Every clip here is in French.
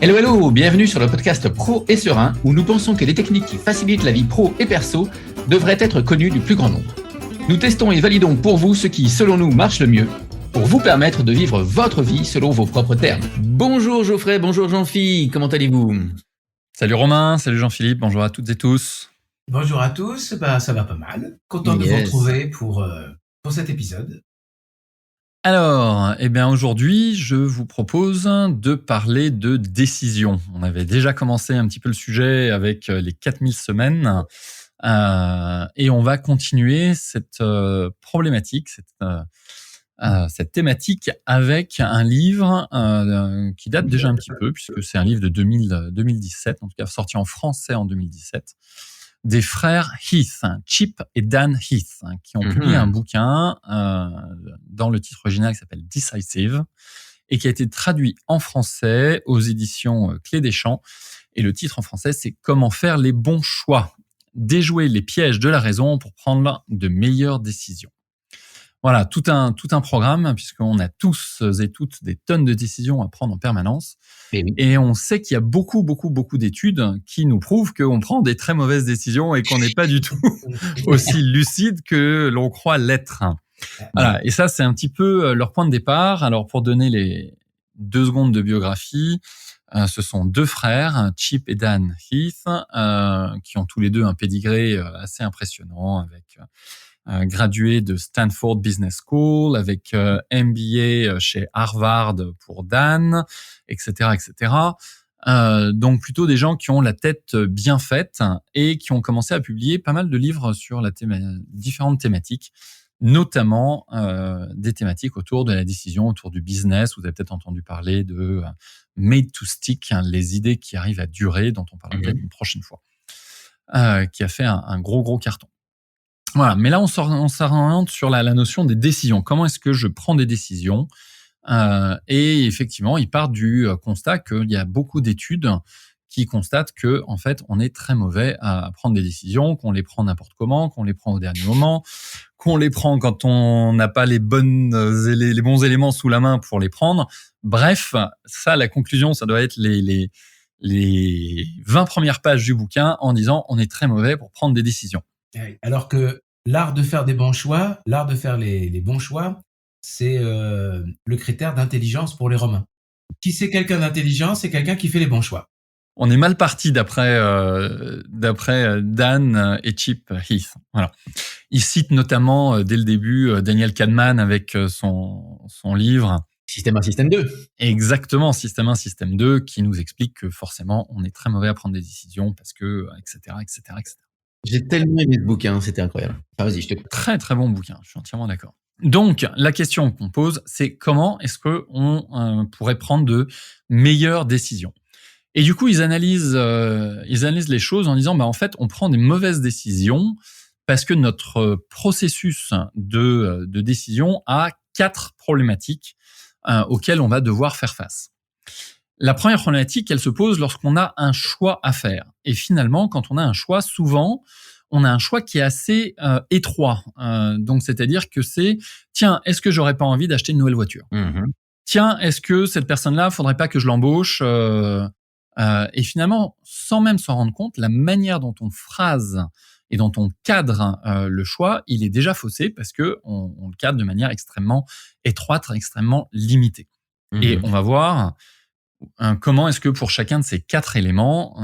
Hello, hello, bienvenue sur le podcast Pro et Serein, où nous pensons que les techniques qui facilitent la vie pro et perso devraient être connues du plus grand nombre. Nous testons et validons pour vous ce qui, selon nous, marche le mieux, pour vous permettre de vivre votre vie selon vos propres termes. Bonjour Geoffrey, bonjour Jean-Philippe, comment allez-vous ? Salut Romain, salut Jean-Philippe, bonjour à toutes et tous. Bonjour à tous, ça va pas mal. Content de vous retrouver pour cet épisode. Alors, aujourd'hui, je vous propose de parler de décision. On avait déjà commencé un petit peu le sujet avec les 4000 semaines et on va continuer cette problématique, cette thématique avec un livre qui date déjà un petit peu, puisque c'est un livre de 2017, en tout cas sorti en français en 2017, des frères Heath, Chip et Dan Heath, qui ont publié un bouquin dans le titre original qui s'appelle Decisive et qui a été traduit en français aux éditions Clé des Champs. Et le titre en français, c'est Comment faire les bons choix, déjouer les pièges de la raison pour prendre de meilleures décisions. Voilà, tout un programme, puisqu'on a tous et toutes des tonnes de décisions à prendre en permanence. Et on sait qu'il y a beaucoup d'études qui nous prouvent qu'on prend des très mauvaises décisions et qu'on n'est pas du tout aussi lucide que l'on croit l'être. Voilà, et ça, c'est un petit peu leur point de départ. Alors, pour donner les 2 secondes de biographie, ce sont 2 frères, Chip et Dan Heath, qui ont tous les 2 un pédigré assez impressionnant, avec gradué de Stanford Business School, avec MBA chez Harvard pour Dan, etc., etc. Donc plutôt des gens qui ont la tête bien faite et qui ont commencé à publier pas mal de livres sur différentes thématiques, notamment des thématiques autour de la décision, autour du business. Vous avez peut-être entendu parler de Made to Stick, les idées qui arrivent à durer, dont on parlera peut-être une prochaine fois, qui a fait un gros carton. Voilà, mais là, on s'oriente sur la notion des décisions. Comment est-ce que je prends des décisions ? Et effectivement, il part du constat qu'il y a beaucoup d'études qui constatent que, en fait, on est très mauvais à prendre des décisions, qu'on les prend n'importe comment, qu'on les prend au dernier moment, qu'on les prend quand on n'a pas les bons éléments sous la main pour les prendre. Bref, ça, la conclusion, ça doit être les 20 premières pages du bouquin en disant on est très mauvais pour prendre des décisions. Alors que l'art de faire des bons choix, l'art de faire les bons choix, c'est le critère d'intelligence pour les Romains. Qui c'est quelqu'un d'intelligent, c'est quelqu'un qui fait les bons choix. On est mal parti d'après Dan et Chip Heath. Voilà. Il cite notamment dès le début Daniel Kahneman avec son livre Système 1, Système 2. Exactement, Système 1, Système 2, qui nous explique que forcément on est très mauvais à prendre des décisions parce que etc. J'ai tellement aimé ce bouquin, c'était incroyable. Ah, vas-y, je t'écoute. Très très bon bouquin, je suis entièrement d'accord. Donc la question qu'on pose, c'est comment est-ce qu'on pourrait prendre de meilleures décisions ? Et du coup, ils analysent les choses en disant, en fait, on prend des mauvaises décisions parce que notre processus de décision a 4 problématiques auxquelles on va devoir faire face. La première problématique, elle se pose lorsqu'on a un choix à faire. Et finalement, quand on a un choix, souvent, on a un choix qui est assez étroit. Donc, c'est-à-dire que c'est, tiens, est-ce que j'aurais pas envie d'acheter une nouvelle voiture ? Tiens, est-ce que cette personne-là, faudrait pas que je l'embauche ? Et finalement, sans même s'en rendre compte, la manière dont on phrase et dont on cadre le choix, il est déjà faussé parce que on le cadre de manière extrêmement étroite, extrêmement limitée. Et on va voir comment est-ce que pour chacun de ces 4 éléments,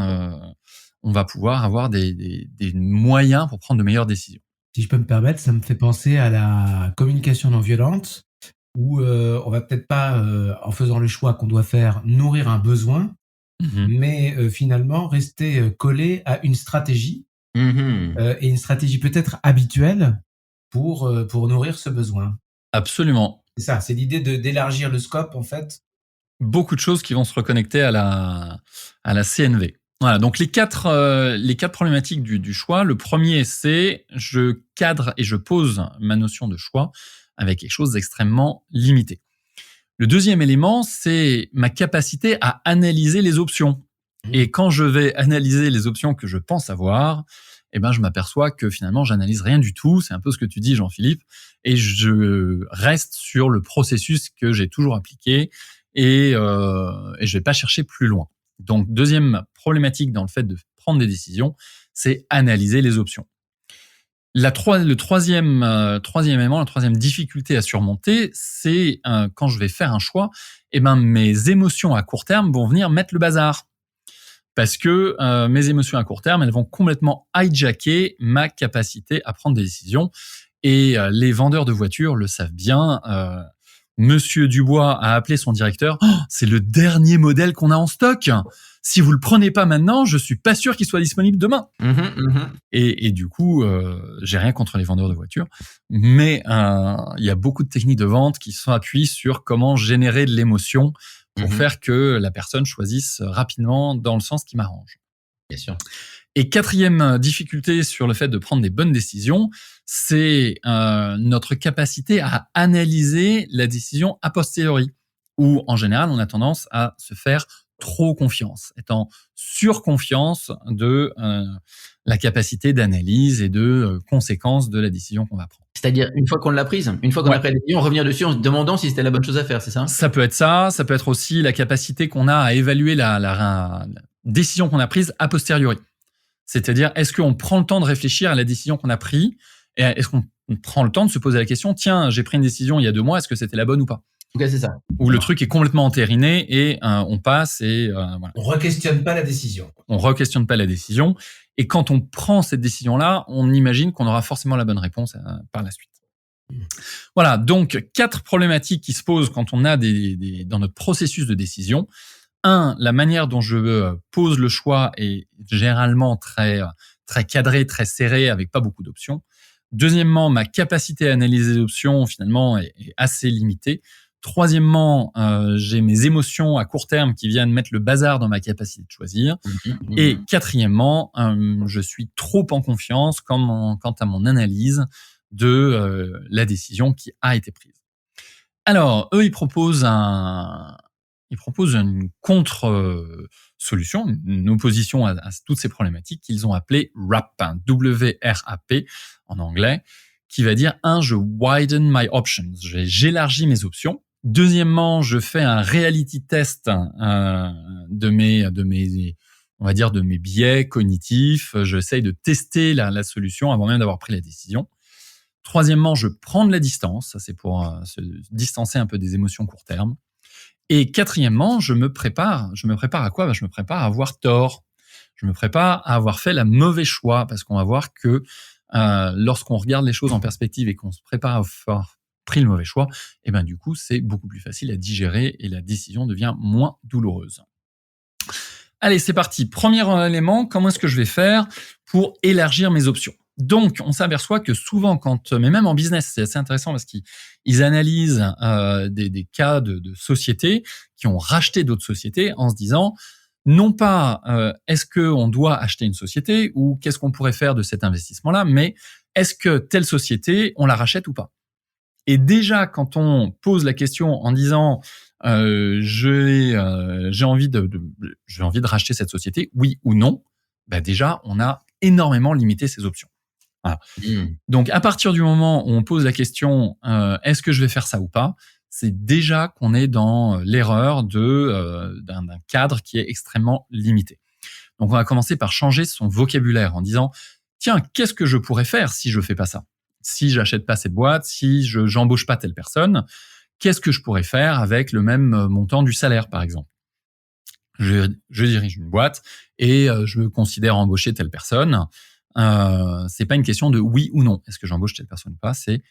on va pouvoir avoir des moyens pour prendre de meilleures décisions. Si je peux me permettre, ça me fait penser à la communication non violente, où on va peut-être pas, en faisant le choix qu'on doit faire, nourrir un besoin, mais finalement rester collé à une stratégie, et une stratégie peut-être habituelle pour nourrir ce besoin. Absolument. C'est ça, c'est l'idée d'élargir le scope, en fait. Beaucoup de choses qui vont se reconnecter à la CNV. Voilà, donc les 4 problématiques du choix. Le premier, c'est je cadre et je pose ma notion de choix avec quelque chose d'extrêmement limité. Le deuxième élément, c'est ma capacité à analyser les options. Et quand je vais analyser les options que je pense avoir, je m'aperçois que finalement, j'analyse rien du tout. C'est un peu ce que tu dis, Jean-Philippe. Et je reste sur le processus que j'ai toujours appliqué et je vais pas chercher plus loin. Donc, deuxième problématique dans le fait de prendre des décisions, c'est analyser les options. Le troisième élément, la troisième difficulté à surmonter, c'est quand je vais faire un choix, mes émotions à court terme vont venir mettre le bazar. Parce que mes émotions à court terme, elles vont complètement hijacker ma capacité à prendre des décisions. Et les vendeurs de voitures le savent bien. Monsieur Dubois a appelé son directeur. Oh, c'est le dernier modèle qu'on a en stock. Si vous le prenez pas maintenant, je suis pas sûr qu'il soit disponible demain. Et du coup, j'ai rien contre les vendeurs de voitures, mais il y a beaucoup de techniques de vente qui sont appuyées sur comment générer de l'émotion pour faire que la personne choisisse rapidement dans le sens qui m'arrange. Bien sûr. Et quatrième difficulté sur le fait de prendre des bonnes décisions, c'est notre capacité à analyser la décision a posteriori, où en général, on a tendance à se faire trop confiance, étant surconfiance de la capacité d'analyse et de conséquence de la décision qu'on va prendre. C'est-à-dire, une fois qu'on l'a prise, une fois qu'on a pris la décision, revenir dessus en se demandant si c'était la bonne chose à faire, c'est ça ? Ça peut être ça, ça peut être aussi la capacité qu'on a à évaluer la décision qu'on a prise a posteriori. C'est-à-dire, est-ce qu'on prend le temps de réfléchir à la décision qu'on a prise et est-ce qu'on prend le temps de se poser la question, tiens, j'ai pris une décision il y a 2 mois, est-ce que c'était la bonne ou pas ? Ok, c'est ça. Où le truc est complètement entériné et on passe et voilà. On re-questionne pas la décision. On re-questionne pas la décision. Et quand on prend cette décision-là, on imagine qu'on aura forcément la bonne réponse par la suite. Voilà, donc 4 problématiques qui se posent quand on a dans notre processus de décision. 1, la manière dont je pose le choix est généralement très cadrée, très serrée, avec pas beaucoup d'options. Deuxièmement, ma capacité à analyser les options, finalement, est assez limitée. Troisièmement, j'ai mes émotions à court terme qui viennent mettre le bazar dans ma capacité de choisir. Et quatrièmement, je suis trop en confiance quant à mon analyse de la décision qui a été prise. Alors, eux, ils proposent une contre-solution, une opposition à toutes ces problématiques qu'ils ont appelée WRAP, W-R-A-P en anglais, qui va dire, 1, je widen my options, j'élargis mes options. Deuxièmement, je fais un reality test de mes biais cognitifs. J'essaye de tester la solution avant même d'avoir pris la décision. Troisièmement, je prends de la distance. Ça, c'est pour se distancer un peu des émotions court terme. Et quatrièmement, je me prépare. Je me prépare à quoi ? Je me prépare à avoir tort. Je me prépare à avoir fait le mauvais choix, parce qu'on va voir que lorsqu'on regarde les choses en perspective et qu'on se prépare à avoir pris le mauvais choix, et du coup, c'est beaucoup plus facile à digérer et la décision devient moins douloureuse. Allez, c'est parti. Premier élément, comment est-ce que je vais faire pour élargir mes options ? Donc, on s'aperçoit que souvent, mais même en business, c'est assez intéressant parce qu'ils analysent des cas de sociétés qui ont racheté d'autres sociétés en se disant, non pas est-ce qu'on doit acheter une société ou qu'est-ce qu'on pourrait faire de cet investissement-là, mais est-ce que telle société, on la rachète ou pas ? Et déjà, quand on pose la question en disant j'ai envie de racheter cette société, oui ou non, déjà, on a énormément limité ces options. Voilà. Donc, à partir du moment où on pose la question est-ce que je vais faire ça ou pas, c'est déjà qu'on est dans l'erreur d'un cadre qui est extrêmement limité. Donc, on va commencer par changer son vocabulaire en disant tiens, qu'est-ce que je pourrais faire si je fais pas ça ? Si j'achète pas cette boîte, si j'embauche pas telle personne, qu'est-ce que je pourrais faire avec le même montant du salaire, par exemple ? Je dirige une boîte et je considère embaucher telle personne. C'est pas une question de oui ou non. Est-ce que j'embauche telle personne ou pas ? C'est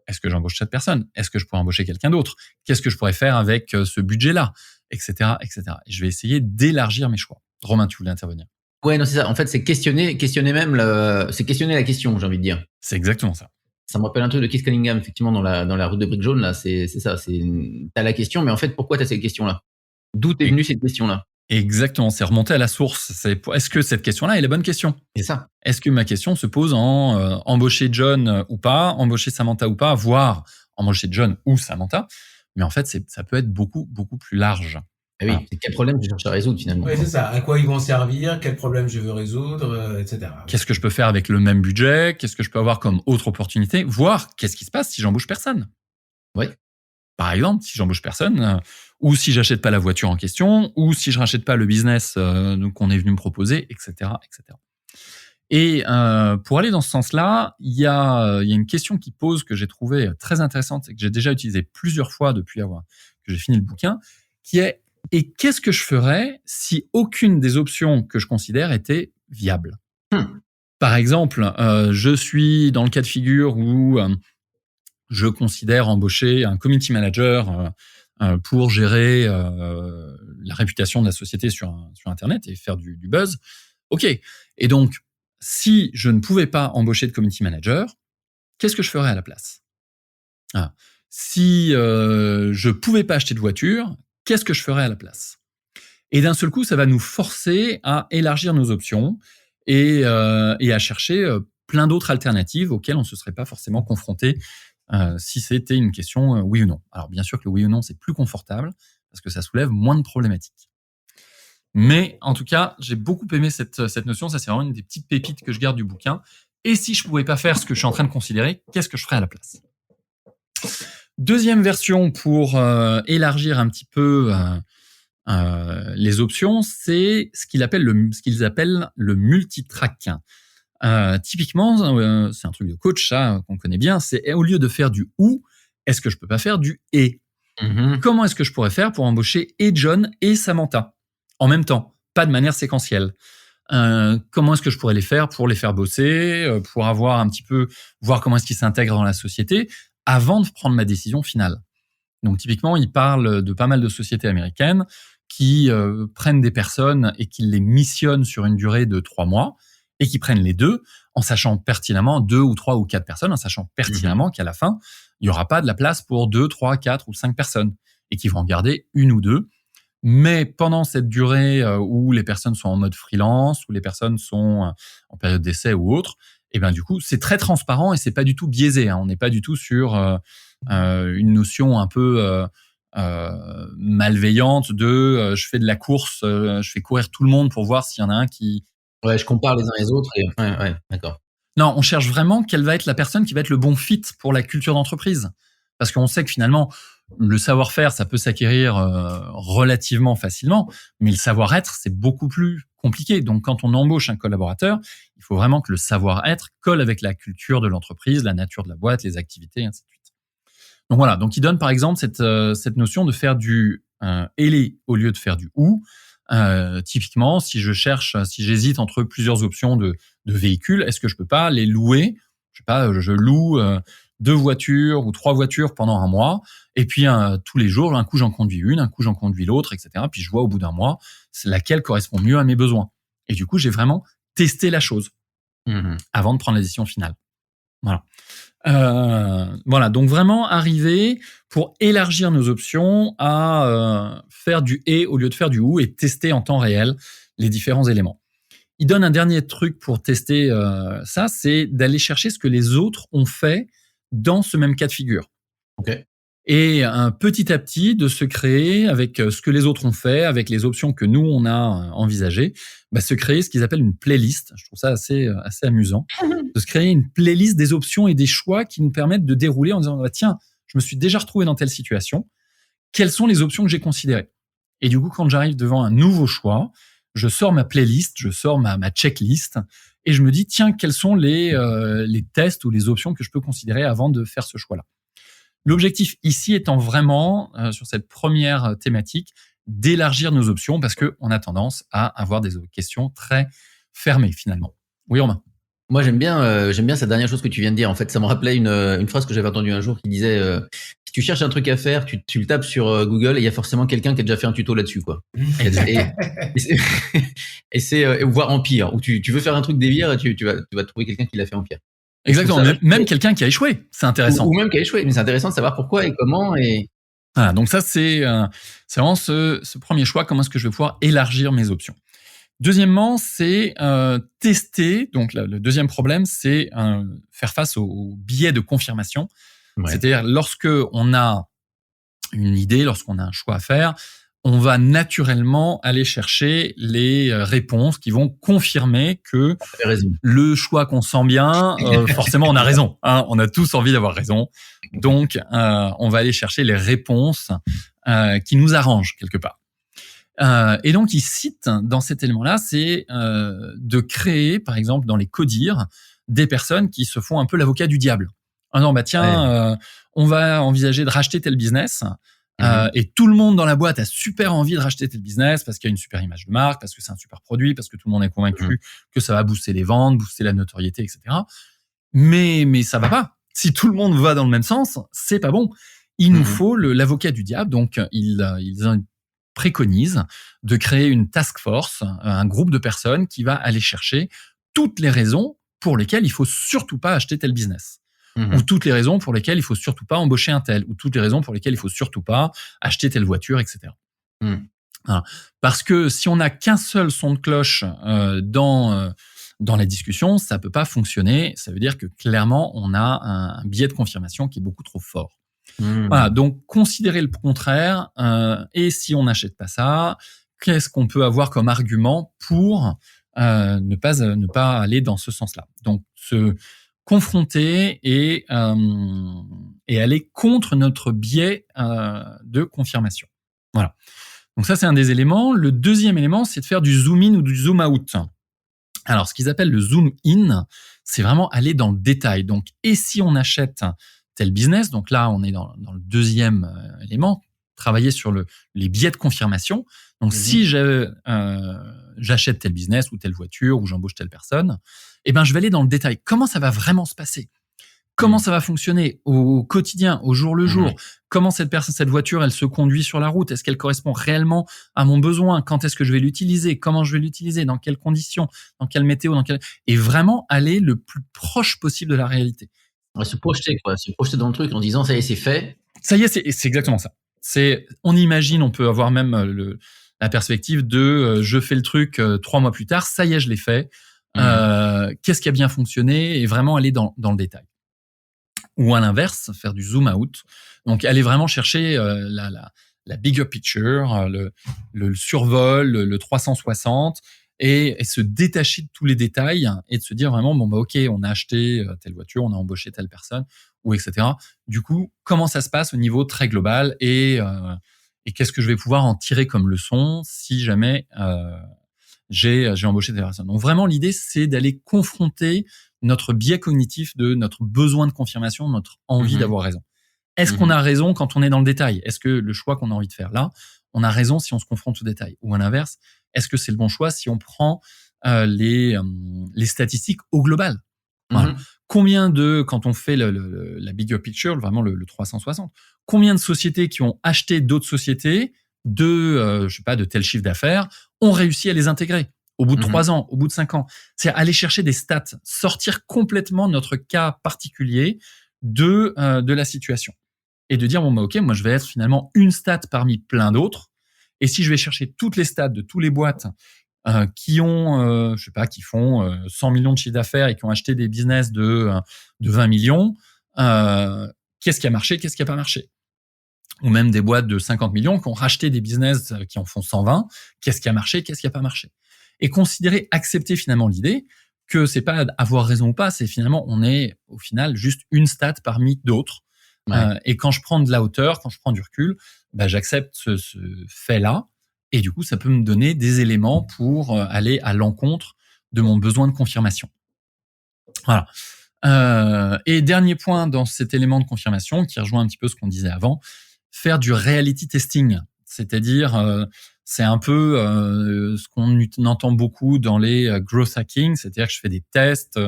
est-ce que j'embauche cette personne ? Est-ce que je pourrais embaucher quelqu'un d'autre ? Qu'est-ce que je pourrais faire avec ce budget-là ? Etc., etc. Et je vais essayer d'élargir mes choix. Romain, tu voulais intervenir ? Ouais, non, c'est ça. En fait, c'est questionner même c'est questionner la question, j'ai envie de dire. C'est exactement ça. Ça me rappelle un truc de Keith Cunningham, effectivement, dans la route de briques jaunes, là. C'est ça. T'as la question, mais en fait, pourquoi t'as cette question-là ? D'où t'es venue cette question-là ? Exactement, c'est remonter à la source. Est-ce que cette question-là est la bonne question ? C'est ça. Est-ce que ma question se pose en embaucher John ou pas, embaucher Samantha ou pas, voire embaucher John ou Samantha ? Mais en fait, ça peut être beaucoup, beaucoup plus large. Ah oui, c'est quel problème je cherche à résoudre finalement. Oui, c'est ça. À quoi ils vont servir, quel problème je veux résoudre, etc. Qu'est-ce que je peux faire avec le même budget ? Qu'est-ce que je peux avoir comme autre opportunité ? Voire, qu'est-ce qui se passe si j'embauche personne ? Oui. Par exemple, si j'embauche personne, ou si j'achète pas la voiture en question, ou si je rachète pas le business qu'on est venu me proposer, etc., etc. Et pour aller dans ce sens-là, il y a une question qui pose que j'ai trouvée très intéressante et que j'ai déjà utilisée plusieurs fois depuis que j'ai fini le bouquin, qui est « Et qu'est-ce que je ferais si aucune des options que je considère était viable ?» Par exemple, je suis dans le cas de figure où je considère embaucher un community manager pour gérer la réputation de la société sur Internet et faire du buzz. OK. Et donc, si je ne pouvais pas embaucher de community manager, qu'est-ce que je ferais à la place ? Si je pouvais pas acheter de voiture, qu'est-ce que je ferais à la place ? Et d'un seul coup, ça va nous forcer à élargir nos options et à chercher plein d'autres alternatives auxquelles on ne se serait pas forcément confronté si c'était une question oui ou non. Alors bien sûr que le oui ou non, c'est plus confortable parce que ça soulève moins de problématiques. Mais en tout cas, j'ai beaucoup aimé cette notion. Ça, c'est vraiment une des petites pépites que je garde du bouquin. Et si je ne pouvais pas faire ce que je suis en train de considérer, qu'est-ce que je ferais à la place ? Deuxième version pour élargir un petit peu les options, c'est ce qu'ils appellent le multitrack. Typiquement, c'est un truc de coach, ça, qu'on connaît bien, c'est au lieu de faire du « ou », est-ce que je peux pas faire du « et ». Comment est-ce que je pourrais faire pour embaucher et John et Samantha en même temps, pas de manière séquentielle ? Comment est-ce que je pourrais les faire pour les faire bosser, pour avoir un petit peu, voir comment est-ce qu'ils s'intègrent dans la société avant de prendre ma décision finale. Donc typiquement, il parle de pas mal de sociétés américaines qui prennent des personnes et qui les missionnent sur une durée de 3 mois et qui prennent les deux en sachant pertinemment 2 ou 3 ou 4 personnes, en sachant pertinemment qu'à la fin, il n'y aura pas de la place pour 2, 3, 4 ou 5 personnes et qu'ils vont en garder une ou deux. Mais pendant cette durée où les personnes sont en mode freelance, où les personnes sont en période d'essai ou autre, et ben du coup, c'est très transparent et c'est pas du tout biaisé. On n'est pas du tout sur une notion un peu malveillante de je fais de la course, je fais courir tout le monde pour voir s'il y en a un qui... Ouais, je compare les uns les autres. Ouais, d'accord. Non, on cherche vraiment quelle va être la personne qui va être le bon fit pour la culture d'entreprise. Parce qu'on sait que finalement, le savoir-faire, ça peut s'acquérir relativement facilement, mais le savoir-être, c'est beaucoup plus compliqué. Donc, quand on embauche un collaborateur, il faut vraiment que le savoir-être colle avec la culture de l'entreprise, la nature de la boîte, les activités, et ainsi de suite. Donc voilà, donc il donne par exemple cette notion de faire du et au lieu de faire du ou. Typiquement, si j'hésite entre plusieurs options de véhicules, est-ce que je peux pas les louer ? Je sais pas, je loue 2 voitures ou 3 voitures pendant un mois, et puis tous les jours, un coup j'en conduis une, un coup j'en conduis l'autre, etc. Puis je vois au bout d'un mois, c'est laquelle correspond mieux à mes besoins. Et du coup, j'ai vraiment testé la chose avant de prendre la décision finale. Voilà. Voilà, donc vraiment arriver pour élargir nos options à faire du et au lieu de faire du ou et tester en temps réel les différents éléments. Il donne un dernier truc pour tester ça, c'est d'aller chercher ce que les autres ont fait dans ce même cas de figure. Okay. Et petit à petit, de se créer avec ce que les autres ont fait, avec les options que nous, on a envisagées, se créer ce qu'ils appellent une playlist. Je trouve ça assez amusant. De se créer une playlist des options et des choix qui nous permettent de dérouler en disant tiens, je me suis déjà retrouvé dans telle situation. Quelles sont les options que j'ai considérées ? Et du coup, quand j'arrive devant un nouveau choix, je sors ma playlist, je sors ma checklist et je me dis tiens, quels sont les tests ou les options que je peux considérer avant de faire ce choix-là. L'objectif ici étant vraiment, sur cette première thématique, d'élargir nos options parce qu'on a tendance à avoir des questions très fermées finalement. Oui, Romain ? Moi, j'aime bien cette dernière chose que tu viens de dire. En fait, ça me rappelait une phrase que j'avais entendue un jour qui disait si tu cherches un truc à faire, tu le tapes sur Google et il y a forcément quelqu'un qui a déjà fait un tuto là-dessus, quoi. et c'est voire en pire, où tu veux faire un truc délire et tu vas trouver quelqu'un qui l'a fait en pire. Exactement, même quelqu'un qui a échoué, c'est intéressant. Ou même qui a échoué, mais c'est intéressant de savoir pourquoi et comment. Et... Voilà, donc ça, c'est vraiment ce premier choix, comment est-ce que je vais pouvoir élargir mes options. Deuxièmement, c'est tester. Donc le deuxième problème, c'est faire face au biais de confirmation. Ouais. C'est-à-dire lorsque on a une idée, lorsqu'on a un choix à faire, on va naturellement aller chercher les réponses qui vont confirmer que le choix qu'on sent bien, forcément on a raison. Hein, on a tous envie d'avoir raison. Donc, on va aller chercher les réponses qui nous arrangent quelque part. Et donc, il cite dans cet élément-là, c'est de créer, par exemple, dans les CODIR, des personnes qui se font un peu l'avocat du diable. Ah non, bah tiens, on va envisager de racheter tel business. Et tout le monde dans la boîte a super envie de racheter tel business parce qu'il y a une super image de marque, parce que c'est un super produit, parce que tout le monde est convaincu que ça va booster les ventes, booster la notoriété, etc. Mais ça va pas. Si tout le monde va dans le même sens, c'est pas bon. Il nous faut l'avocat du diable. Donc, ils préconisent de créer une task force, un groupe de personnes qui va aller chercher toutes les raisons pour lesquelles il faut surtout pas acheter tel business. Ou toutes les raisons pour lesquelles il faut surtout pas embaucher un tel, ou toutes les raisons pour lesquelles il faut surtout pas acheter telle voiture, etc. Voilà. Parce que si on n'a qu'un seul son de cloche dans la discussion, ça peut pas fonctionner. Ça veut dire que clairement, on a un biais de confirmation qui est beaucoup trop fort. Voilà, donc considérer le contraire. Et si on n'achète pas ça, qu'est-ce qu'on peut avoir comme argument pour ne pas aller dans ce sens-là? Donc se confronter et aller contre notre biais de confirmation. Voilà. Donc ça, c'est un des éléments. Le deuxième élément, c'est de faire du zoom in ou du zoom out. Alors, ce qu'ils appellent le zoom in, c'est vraiment aller dans le détail. Donc, et si on achète tel business, donc là, on est dans le deuxième élément, travailler sur les biais de confirmation. Donc, si j'achète tel business ou telle voiture ou j'embauche telle personne, eh ben, je vais aller dans le détail. Comment ça va vraiment se passer? Comment ça va fonctionner au quotidien, au jour le jour? Comment cette voiture, elle se conduit sur la route? Est-ce qu'elle correspond réellement à mon besoin? Quand est-ce que je vais l'utiliser? Comment je vais l'utiliser? Dans quelles conditions? Dans quelle météo? Et vraiment aller le plus proche possible de la réalité. On va se projeter dans le truc en disant ça y est, c'est fait. Ça y est, c'est exactement ça. On imagine, on peut avoir même la perspective de je fais le truc 3 mois plus tard, ça y est, je l'ai fait. Qu'est-ce qui a bien fonctionné? Et vraiment aller dans le détail. Ou à l'inverse, faire du zoom out. Donc, aller vraiment chercher la bigger picture, le survol, le 360, et se détacher de tous les détails et de se dire vraiment, bon, bah, ok, on a acheté telle voiture, on a embauché telle personne, ou etc. Du coup, comment ça se passe au niveau très global et qu'est-ce que je vais pouvoir en tirer comme leçon si jamais j'ai embauché telle personne. Donc, vraiment, l'idée, c'est d'aller confronter notre biais cognitif de notre besoin de confirmation, notre envie d'avoir raison. Est-ce qu'on a raison quand on est dans le détail? Est-ce que le choix qu'on a envie de faire là, on a raison si on se confronte au détail? Ou à l'inverse, est-ce que c'est le bon choix si on prend les statistiques au global? Voilà. Combien quand on fait la bigger picture, vraiment le 360, combien de sociétés qui ont acheté d'autres sociétés de tel chiffre d'affaires ont réussi à les intégrer? Au bout de 3 ans, au bout de 5 ans. C'est aller chercher des stats, sortir complètement notre cas particulier de la situation. Et de dire, bon, bah, ok, moi, je vais être finalement une stat parmi plein d'autres. Et si je vais chercher toutes les stats de toutes les boîtes qui ont, qui font 100 millions de chiffre d'affaires et qui ont acheté des business de 20 millions, qu'est-ce qui a marché, qu'est-ce qui n'a pas marché? Ou même des boîtes de 50 millions qui ont racheté des business qui en font 120, qu'est-ce qui a marché, qu'est-ce qui n'a pas marché? Et accepter finalement l'idée que c'est pas avoir raison ou pas, c'est finalement on est au final juste une stat parmi d'autres. Et quand je prends de la hauteur, quand je prends du recul, bah, j'accepte ce fait-là, et du coup ça peut me donner des éléments pour aller à l'encontre de mon besoin de confirmation. Voilà. Et dernier point dans cet élément de confirmation qui rejoint un petit peu ce qu'on disait avant, faire du reality testing, c'est-à-dire c'est un peu ce qu'on entend beaucoup dans les growth hacking, c'est-à-dire que je fais des tests,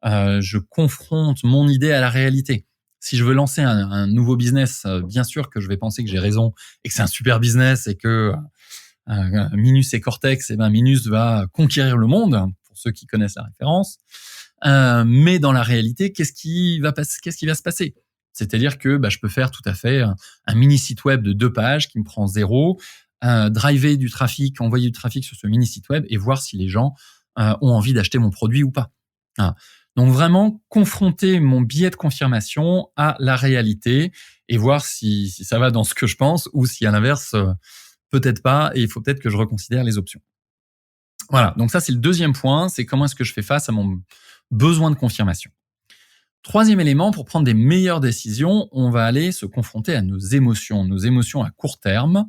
je confronte mon idée à la réalité. Si je veux lancer un nouveau business, bien sûr que je vais penser que j'ai raison et que c'est un super business et que Minus et Cortex, Minus va conquérir le monde, pour ceux qui connaissent la référence. Mais dans la réalité, qu'est-ce qui va se passer? C'est-à-dire que je peux faire tout à fait un mini site web de 2 pages qui me prend 0, driver du trafic, envoyer du trafic sur ce mini site web et voir si les gens ont envie d'acheter mon produit ou pas. Voilà. Donc vraiment confronter mon biais de confirmation à la réalité et voir si ça va dans ce que je pense ou si à l'inverse peut-être pas, et il faut peut-être que je reconsidère les options. Voilà, donc ça c'est le deuxième point, c'est comment est-ce que je fais face à mon besoin de confirmation. Troisième élément, pour prendre des meilleures décisions, on va aller se confronter à nos émotions à court terme,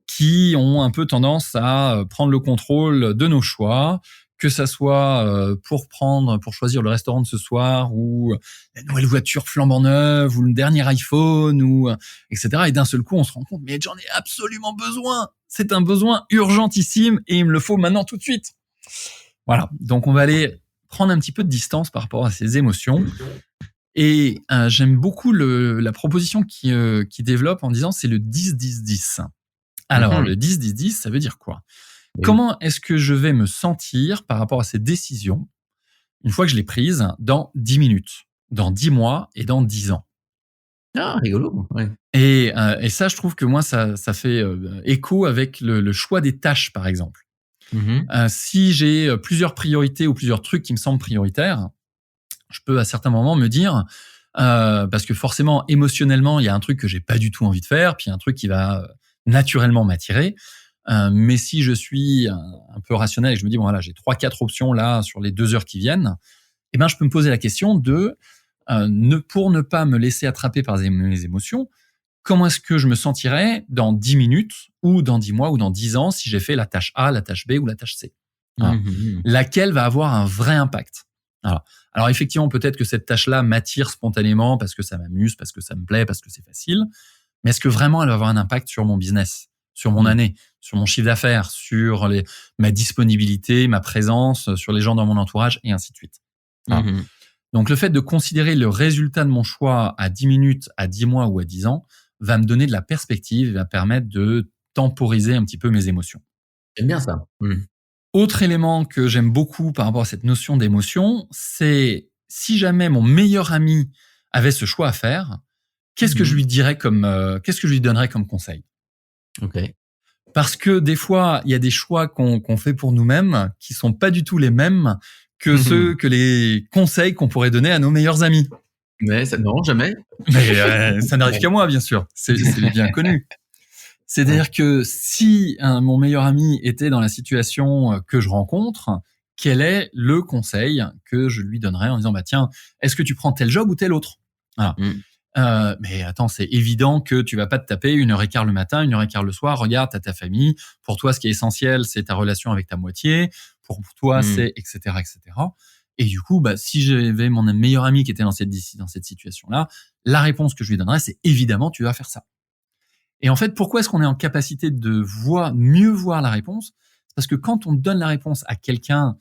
qui ont un peu tendance à prendre le contrôle de nos choix, que ça soit pour choisir le restaurant de ce soir, ou la nouvelle voiture flambant neuve, ou le dernier iPhone, ou etc. Et d'un seul coup, on se rend compte, mais j'en ai absolument besoin. C'est un besoin urgentissime et il me le faut maintenant tout de suite. Voilà. Donc, on va aller prendre un petit peu de distance par rapport à ces émotions. Et j'aime beaucoup la proposition qui développe en disant c'est le 10-10-10. Alors, le 10-10-10, ça veut dire quoi ? Oui. Comment est-ce que je vais me sentir par rapport à ces décisions, une fois que je l'ai prise, dans 10 minutes, dans 10 mois et dans 10 ans ? Ah, rigolo, ouais. Et ça, je trouve que moi, ça fait écho avec le choix des tâches, par exemple. Si j'ai plusieurs priorités ou plusieurs trucs qui me semblent prioritaires, je peux à certains moments me dire, parce que forcément, émotionnellement, il y a un truc que j'ai pas du tout envie de faire, puis un truc qui va naturellement m'attirer. Mais si je suis un peu rationnel et que je me dis, bon voilà, j'ai 3-4 options là sur les 2 heures qui viennent, eh ben, je peux me poser la question de, pour ne pas me laisser attraper par mes émotions, comment est-ce que je me sentirais dans 10 minutes ou dans 10 mois ou dans 10 ans si j'ai fait la tâche A, la tâche B ou la tâche C. Laquelle va avoir un vrai impact. Alors effectivement, peut-être que cette tâche-là m'attire spontanément parce que ça m'amuse, parce que ça me plaît, parce que c'est facile. Mais est-ce que vraiment elle va avoir un impact sur mon business, sur mon année, sur mon chiffre d'affaires, sur ma disponibilité, ma présence, sur les gens dans mon entourage, et ainsi de suite. Donc le fait de considérer le résultat de mon choix à 10 minutes, à 10 mois ou à 10 ans va me donner de la perspective et va permettre de temporiser un petit peu mes émotions. J'aime bien ça. Autre élément que j'aime beaucoup par rapport à cette notion d'émotion, c'est si jamais mon meilleur ami avait ce choix à faire, qu'est-ce que je lui dirais qu'est-ce que je lui donnerais comme conseil ? Ok. Parce que des fois, il y a des choix qu'on fait pour nous-mêmes qui sont pas du tout les mêmes que que les conseils qu'on pourrait donner à nos meilleurs amis. Mais ça, non, jamais. Mais ça n'arrive qu'à moi, bien sûr. C'est bien connu. C'est-à-dire que si mon meilleur ami était dans la situation que je rencontre, quel est le conseil que je lui donnerais en disant, bah tiens, est-ce que tu prends tel job ou tel autre ? Voilà. Mais attends, c'est évident que tu vas pas te taper 1h15 le matin, 1h15 le soir. Regarde, t'as ta famille. Pour toi, ce qui est essentiel, c'est ta relation avec ta moitié. Pour toi, c'est etc., etc. Et du coup, bah, si j'avais mon meilleur ami qui était dans cette situation-là, la réponse que je lui donnerais, c'est évidemment, tu vas faire ça. Et en fait, pourquoi est-ce qu'on est en capacité de mieux voir la réponse ? C'est parce que quand on donne la réponse à quelqu'un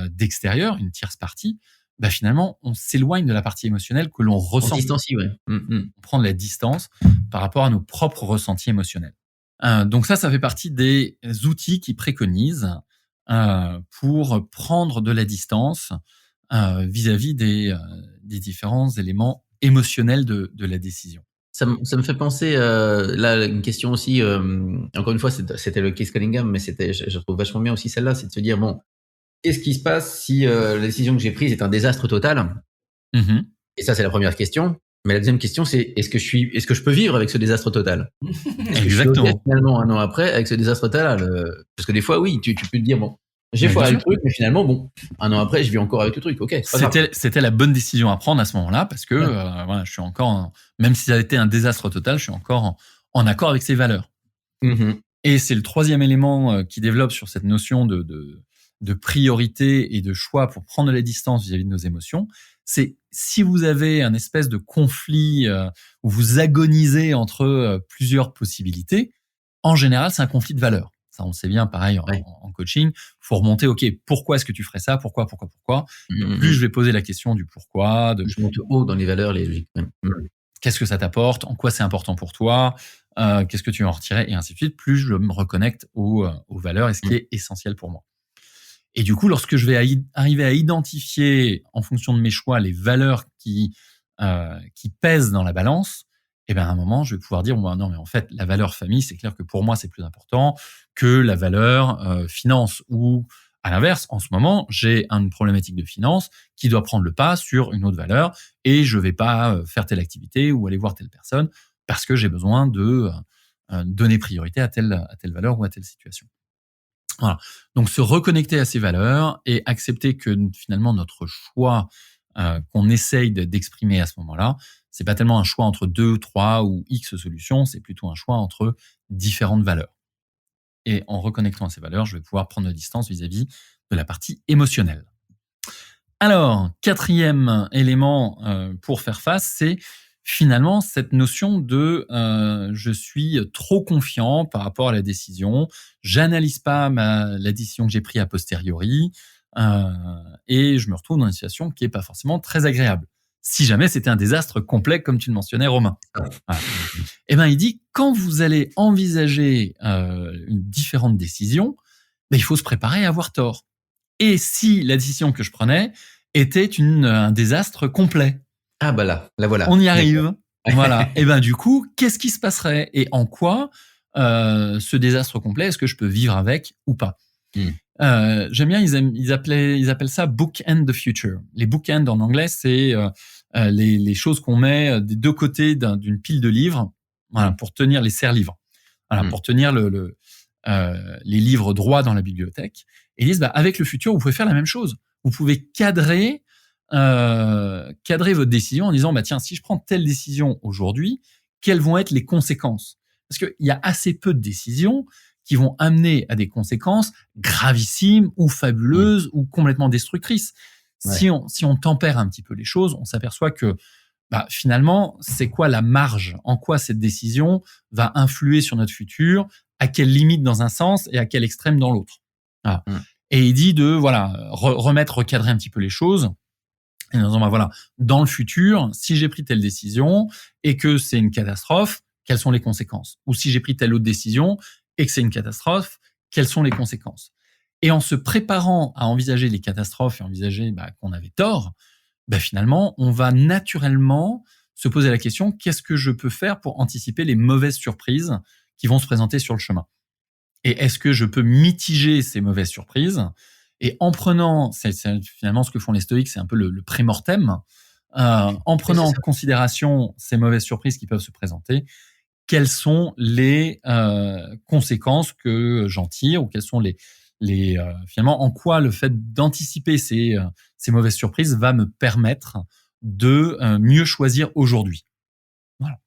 d'extérieur, une tierce partie, bah finalement, on s'éloigne de la partie émotionnelle que l'on ressent. On distancie, ouais. On prend de la distance par rapport à nos propres ressentis émotionnels. Donc ça fait partie des outils qui préconisent pour prendre de la distance vis-à-vis des différents éléments émotionnels de la décision. Ça me fait penser, là, une question aussi, encore une fois, c'était le case Cunningham, mais je trouve vachement bien aussi celle-là, c'est de se dire, bon, qu'est-ce qui se passe si la décision que j'ai prise est un désastre total ? Et ça, c'est la première question. Mais la deuxième question, c'est est-ce que je peux vivre avec ce désastre total ? Exactement. Okay, finalement, un an après, avec ce désastre total, parce que des fois, oui, tu peux te dire, bon, j'ai foiré le truc, mais finalement, bon, un an après, je vis encore avec le truc. Ok. C'était la bonne décision à prendre à ce moment-là, parce que voilà, je suis encore, même si ça a été un désastre total, je suis encore en accord avec ces valeurs. Et c'est le troisième élément qui développe sur cette notion de priorité et de choix pour prendre de la distance vis-à-vis de nos émotions. C'est si vous avez un espèce de conflit où vous agonisez entre plusieurs possibilités, en général, c'est un conflit de valeurs. Ça, on le sait bien, pareil, en coaching. Il faut remonter, OK, pourquoi est-ce que tu ferais ça ? Pourquoi ? Plus je vais poser la question du pourquoi. Je monte haut dans les valeurs, les logiques. Qu'est-ce que ça t'apporte ? En quoi c'est important pour toi ? Qu'est-ce que tu vas en retirer ? Et ainsi de suite. Plus je me reconnecte aux valeurs et ce qui est essentiel pour moi. Et du coup, lorsque je vais arriver à identifier, en fonction de mes choix, les valeurs qui pèsent dans la balance, et bien à un moment, je vais pouvoir dire, bon, non, mais en fait, la valeur famille, c'est clair que pour moi, c'est plus important que la valeur finance. Ou à l'inverse, en ce moment, j'ai une problématique de finance qui doit prendre le pas sur une autre valeur et je vais pas faire telle activité ou aller voir telle personne parce que j'ai besoin de donner priorité à telle valeur ou à telle situation. Voilà. Donc se reconnecter à ces valeurs et accepter que finalement notre choix qu'on essaye d'exprimer à ce moment-là, c'est pas tellement un choix entre 2, 3 ou X solutions, c'est plutôt un choix entre différentes valeurs. Et en reconnectant à ces valeurs, je vais pouvoir prendre de distance vis-à-vis de la partie émotionnelle. Alors, 4e élément pour faire face, c'est finalement cette notion de je suis trop confiant par rapport à la décision, j'analyse pas la décision que j'ai prise a posteriori et je me retrouve dans une situation qui est pas forcément très agréable. Si jamais c'était un désastre complet, comme tu le mentionnais, Romain. Voilà. Eh ben, il dit, quand vous allez envisager une différente décision, ben, il faut se préparer à avoir tort. Et si la décision que je prenais était un désastre complet. Ah bah là voilà. On y arrive. Voilà. Et ben du coup, qu'est-ce qui se passerait et en quoi ce désastre complet, est-ce que je peux vivre avec ou pas? J'aime bien, ils appellent ça bookend the future. Les bookends en anglais, c'est les choses qu'on met des deux côtés d'une pile de livres, voilà, pour tenir les serre-livres, voilà, pour tenir les livres droits dans la bibliothèque. Et ils disent, avec le futur, vous pouvez faire la même chose. Vous pouvez cadrer votre décision en disant, tiens, si je prends telle décision aujourd'hui, quelles vont être les conséquences? Parce qu'il y a assez peu de décisions qui vont amener à des conséquences gravissimes ou fabuleuses ou complètement destructrices. Ouais. Si on tempère un petit peu les choses, on s'aperçoit que finalement, c'est quoi la marge? En quoi cette décision va influer sur notre futur? À quelle limite dans un sens et à quel extrême dans l'autre? Voilà. Et il dit de recadrer un petit peu les choses. Et en disant, dans le futur, si j'ai pris telle décision et que c'est une catastrophe, quelles sont les conséquences? Ou si j'ai pris telle autre décision et que c'est une catastrophe, quelles sont les conséquences? Et en se préparant à envisager les catastrophes et envisager qu'on avait tort, finalement, on va naturellement se poser la question, qu'est-ce que je peux faire pour anticiper les mauvaises surprises qui vont se présenter sur le chemin? Et est-ce que je peux mitiger ces mauvaises surprises? Et en prenant, c'est finalement ce que font les stoïques, c'est un peu le pré-mortem, en prenant en considération ces mauvaises surprises qui peuvent se présenter, quelles sont les conséquences que j'en tire, ou quelles sont finalement, en quoi le fait d'anticiper ces mauvaises surprises va me permettre de mieux choisir aujourd'hui. Voilà.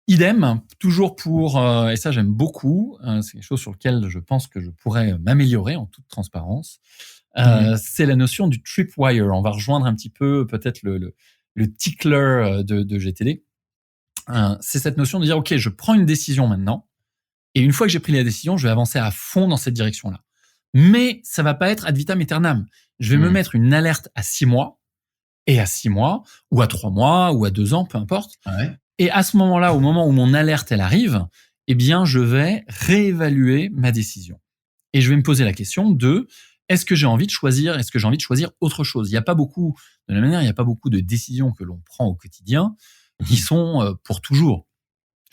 Idem, toujours pour, et ça j'aime beaucoup, c'est quelque chose sur lequel je pense que je pourrais m'améliorer en toute transparence, c'est la notion du tripwire. On va rejoindre un petit peu peut-être le tickler de GTD. C'est cette notion de dire, OK, je prends une décision maintenant, et une fois que j'ai pris la décision, je vais avancer à fond dans cette direction-là. Mais ça va pas être ad vitam aeternam. Je vais me mettre une alerte à 6 mois, et à 6 mois, ou à 3 mois, ou à 2 ans, peu importe. Ouais. Et à ce moment-là, au moment où mon alerte, elle arrive, eh bien, je vais réévaluer ma décision. Et je vais me poser la question de, est-ce que j'ai envie de choisir autre chose? Il n'y a pas beaucoup de décisions que l'on prend au quotidien qui sont pour toujours.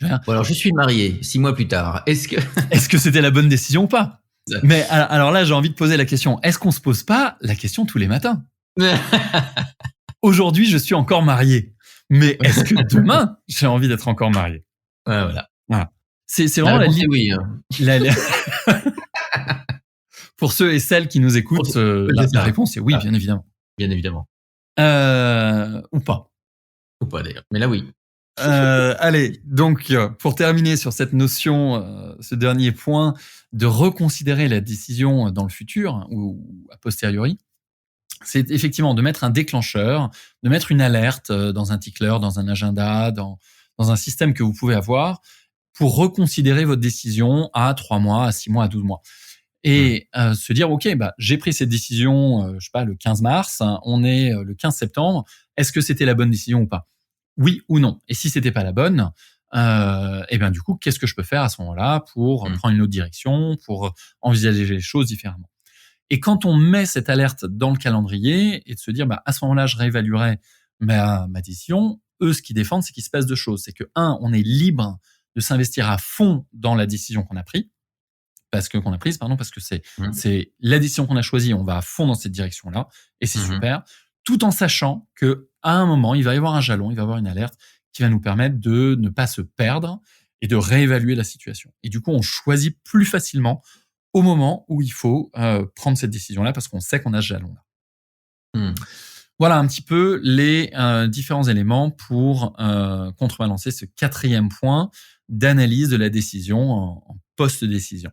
Bon, alors, je suis marié 6 mois plus tard. Est-ce que c'était la bonne décision ou pas? Mais alors là, j'ai envie de poser la question, est-ce qu'on se pose pas la question tous les matins? Aujourd'hui, je suis encore marié. Mais est-ce que demain, j'ai envie d'être encore marié? Ouais, voilà. C'est vraiment la limite. Oui. Pour ceux et celles qui nous écoutent, la réponse est oui, bien évidemment. Bien évidemment. Ou pas. Ou pas d'ailleurs. Mais là, oui. Allez, donc pour terminer sur cette notion, ce dernier point, de reconsidérer la décision dans le futur ou a posteriori, c'est effectivement de mettre un déclencheur, de mettre une alerte dans un tickler, dans un agenda, dans un système que vous pouvez avoir pour reconsidérer votre décision à 3 mois, à 6 mois, à 12 mois. Et se dire, OK, j'ai pris cette décision, je sais pas, le 15 mars, on est le 15 septembre, est-ce que c'était la bonne décision ou pas? Oui ou non. Et si c'était pas la bonne, et bien du coup, qu'est-ce que je peux faire à ce moment-là pour prendre une autre direction, pour envisager les choses différemment? Et quand on met cette alerte dans le calendrier et de se dire, à ce moment-là, je réévaluerai ma décision, eux, ce qu'ils défendent, c'est qu'il se passe 2 choses. C'est que, 1, on est libre de s'investir à fond dans la décision qu'on a prise, parce que c'est la décision qu'on a choisie, on va à fond dans cette direction-là, et c'est super, tout en sachant que à un moment, il va y avoir un jalon, il va y avoir une alerte qui va nous permettre de ne pas se perdre et de réévaluer la situation. Et du coup, on choisit plus facilement au moment où il faut prendre cette décision-là parce qu'on sait qu'on a ce jalon-là. Voilà un petit peu les différents éléments pour contrebalancer ce 4e point d'analyse de la décision en post-décision.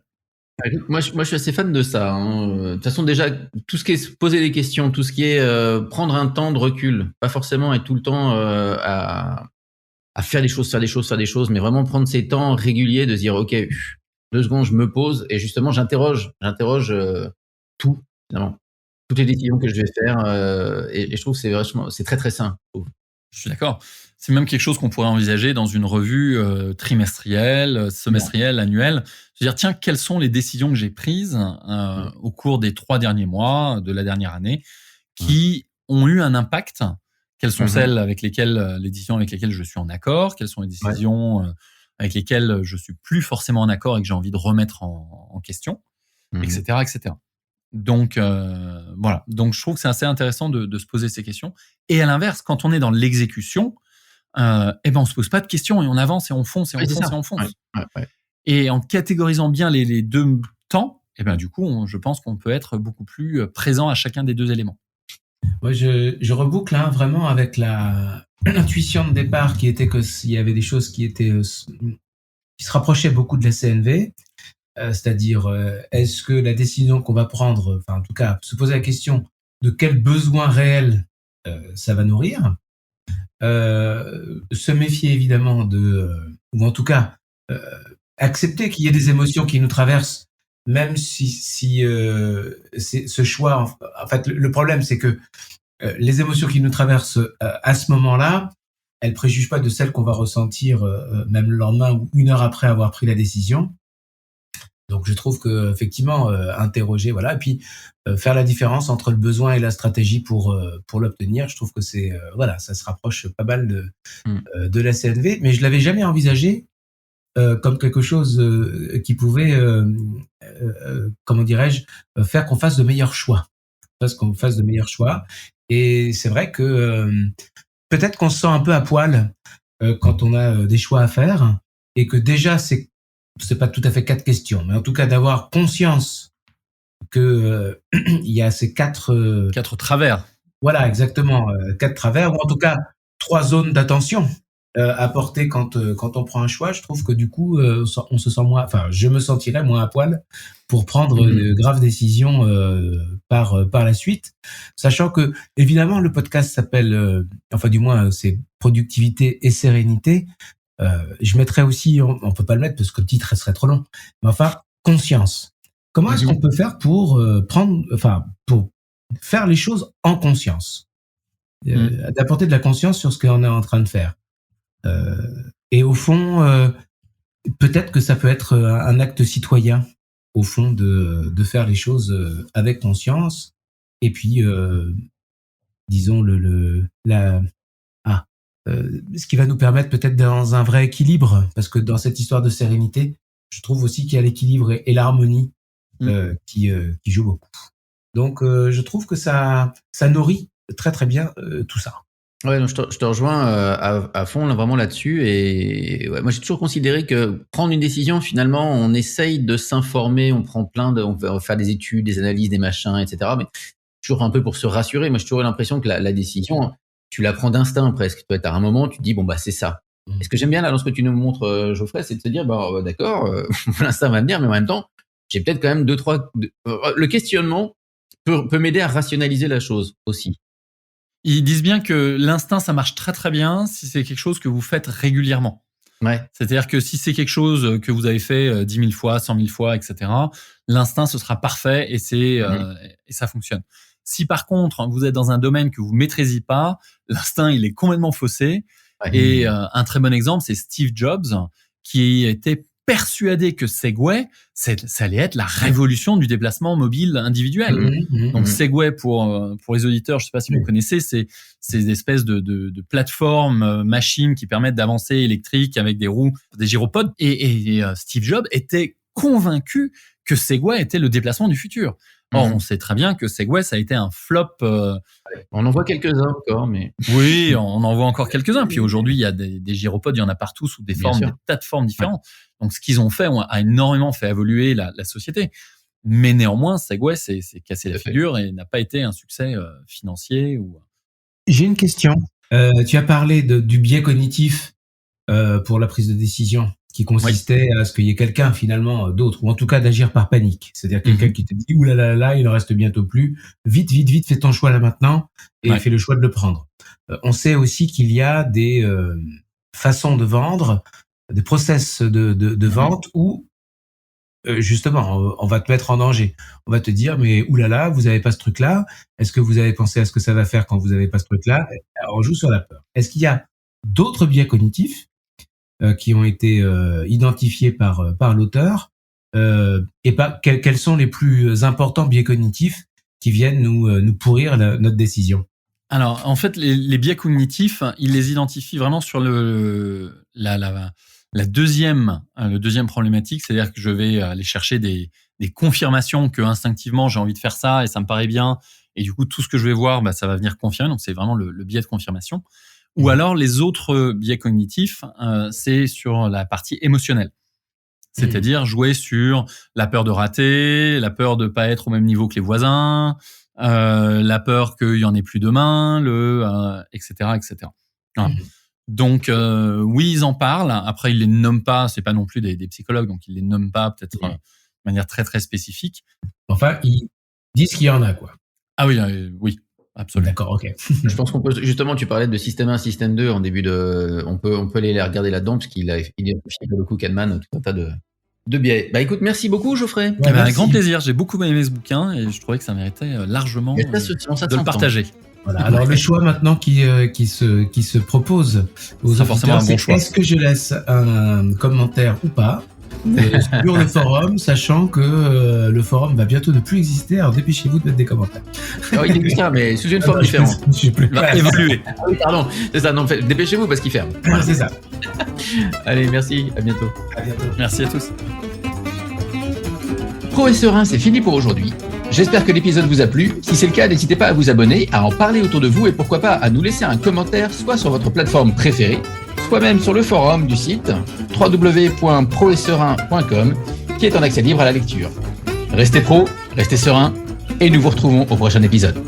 Moi, je suis assez fan de ça. De toute façon, déjà, tout ce qui est poser des questions, tout ce qui est prendre un temps de recul, pas forcément être tout le temps à faire des choses, mais vraiment prendre ces temps réguliers de se dire, OK, 2 secondes, je me pose et justement, j'interroge tout, finalement. Toutes les décisions que je vais faire et je trouve que c'est très, très sain. Je suis d'accord. C'est même quelque chose qu'on pourrait envisager dans une revue trimestrielle, semestrielle, annuelle. Se dire, tiens, quelles sont les décisions que j'ai prises au cours des 3 derniers mois de la dernière année qui ont eu un impact? Quelles sont celles avec lesquelles, les décisions avec lesquelles je suis en accord? Quelles sont les décisions avec lesquelles je suis plus forcément en accord et que j'ai envie de remettre en question, etc., etc. Donc, voilà. Donc, je trouve que c'est assez intéressant de se poser ces questions. Et à l'inverse, quand on est dans l'exécution, on se pose pas de questions et on avance et on fonce et on fonce et on fonce. Et en catégorisant bien les 2 temps, du coup, je pense qu'on peut être beaucoup plus présent à chacun des 2 éléments. Ouais, je reboucle vraiment avec l'intuition de départ qui était que s'il y avait des choses qui se rapprochaient beaucoup de la CNV, c'est-à-dire est-ce que la décision qu'on va prendre, enfin en tout cas se poser la question de quel besoin réel ça va nourrir, se méfier évidemment ou en tout cas accepter qu'il y ait des émotions qui nous traversent, même si c'est ce choix. En fait, le problème c'est que les émotions qui nous traversent à ce moment-là, elles préjugent pas de celles qu'on va ressentir même le lendemain ou 1 heure après avoir pris la décision. Donc je trouve que effectivement interroger, voilà, et puis faire la différence entre le besoin et la stratégie pour l'obtenir, je trouve que c'est voilà, ça se rapproche pas mal de la CNV, mais je l'avais jamais envisagé comme quelque chose qui pouvait comment dirais-je, faire qu'on fasse de meilleurs choix. Et c'est vrai que peut-être qu'on se sent un peu à poil quand on a des choix à faire et que déjà c'est pas tout à fait 4 questions, mais en tout cas d'avoir conscience que il y a ces 4 travers. Voilà, exactement, 4 travers ou en tout cas 3 zones d'attention à porter quand on prend un choix. Je trouve que du coup on se sent moins, enfin je me sentirais moins à poil pour prendre de graves décisions par la suite, sachant que évidemment le podcast s'appelle enfin du moins c'est productivité et sérénité. Je mettrais aussi, on peut pas le mettre parce que le titre serait trop long, mais enfin conscience. Comment est-ce qu'on peut faire pour pour faire les choses en conscience, d'apporter de la conscience sur ce qu'on est en train de faire. Et au fond, peut-être que ça peut être un acte citoyen, au fond, de faire les choses avec conscience. Et puis, disons ce qui va nous permettre peut-être dans un vrai équilibre, parce que dans cette histoire de sérénité, je trouve aussi qu'il y a l'équilibre et l'harmonie qui jouent beaucoup. Donc, je trouve que ça nourrit très très bien tout ça. Ouais, donc je te rejoins à fond là, vraiment là-dessus. Et ouais, moi j'ai toujours considéré que prendre une décision, finalement, on essaye de s'informer, on va faire des études, des analyses, des machins, etc. Mais toujours un peu pour se rassurer. Moi j'ai toujours eu l'impression que la décision, tu la prends d'instinct presque. Tu as un moment, tu te dis bon bah c'est ça. Et ce que j'aime bien là dans ce que tu nous montres, Geoffrey, c'est de se dire d'accord, l'instinct va venir, mais en même temps, j'ai peut-être quand même 2-3. Le questionnement peut m'aider à rationaliser la chose aussi. Ils disent bien que l'instinct, ça marche très très bien si c'est quelque chose que vous faites régulièrement. Ouais. C'est-à-dire que si c'est quelque chose que vous avez fait 10 000 fois, 100 000 fois, etc., l'instinct, ce sera parfait et et ça fonctionne. Si par contre, vous êtes dans un domaine que vous maîtrisez pas, l'instinct, il est complètement faussé. Ouais. Et un très bon exemple, c'est Steve Jobs, qui était persuadé que Segway, ça allait être la révolution du déplacement mobile individuel. Donc Segway, pour les auditeurs, je sais pas si vous connaissez, c'est des espèces de plateformes, machines qui permettent d'avancer électriques avec des roues, des gyropodes. Et Steve Jobs était convaincu que Segway était le déplacement du futur. Or, on sait très bien que Segway, ça a été un flop. On en voit quelques-uns encore, mais... Oui, on en voit encore quelques-uns. Puis aujourd'hui, il y a des gyropodes, il y en a partout sous des formes, des tas de formes différentes. Donc, ce qu'ils ont fait a énormément fait évoluer la société. Mais néanmoins, Segway s'est cassé la figure et n'a pas été un succès financier. J'ai une question. Tu as parlé du biais cognitif pour la prise de décision, qui consistait à ce qu'il y ait quelqu'un finalement d'autre, ou en tout cas d'agir par panique. C'est-à-dire quelqu'un qui te dit « Ouh là là là, il en reste bientôt plus. Vite, vite, vite, fais ton choix là maintenant et fais le choix de le prendre. » On sait aussi qu'il y a des façons de vendre, des process de vente où justement, on va te mettre en danger. On va te dire, mais oulala, vous avez pas ce truc-là. Est-ce que vous avez pensé à ce que ça va faire quand vous avez pas ce truc-là? Alors, on joue sur la peur. Est-ce qu'il y a d'autres biais cognitifs qui ont été identifiés par l'auteur et quels sont les plus importants biais cognitifs qui viennent nous pourrir notre décision? Alors, en fait, les biais cognitifs, il les identifie vraiment sur la deuxième problématique, c'est-à-dire que je vais aller chercher des confirmations que instinctivement j'ai envie de faire ça et ça me paraît bien, et du coup tout ce que je vais voir, ça va venir confirmer. Donc c'est vraiment le biais de confirmation. Ou alors les autres biais cognitifs, c'est sur la partie émotionnelle, c'est-à-dire jouer sur la peur de rater, la peur de pas être au même niveau que les voisins, la peur qu'il y en ait plus demain, etc., etc. Voilà. Donc oui, ils en parlent. Après, ils les nomment pas. C'est pas non plus des psychologues, donc ils les nomment pas peut-être de manière très très spécifique. Enfin, ils disent qu'il y en a, quoi. Ah oui, oui, absolument. D'accord, ok. Je pense qu'on peut justement. Tu parlais de système 1, système 2 en début de. On peut aller les regarder là-dedans parce qu'il a identifié pour le coup Kahneman tout un tas de biais. Bah écoute, merci beaucoup, Geoffrey. Avec grand plaisir. J'ai beaucoup aimé ce bouquin et je trouvais que ça méritait largement de le partager. Voilà. Alors le choix maintenant qui se propose aux auditeurs, c'est est-ce que je laisse un commentaire ou pas sur le forum, sachant que le forum va bientôt ne plus exister. Alors dépêchez-vous de mettre des commentaires. Alors, il existe, mais sous une forme différente. Il va évoluer. Ah oui, pardon, c'est ça. Non, dépêchez-vous parce qu'il ferme. Voilà. C'est ça. Allez, merci. À bientôt. À bientôt. Merci à tous. Pro et Serein, c'est fini pour aujourd'hui. J'espère que l'épisode vous a plu. Si c'est le cas, n'hésitez pas à vous abonner, à en parler autour de vous et pourquoi pas à nous laisser un commentaire soit sur votre plateforme préférée, soit même sur le forum du site www.proetserein.com qui est en accès libre à la lecture. Restez pro, restez serein et nous vous retrouvons au prochain épisode.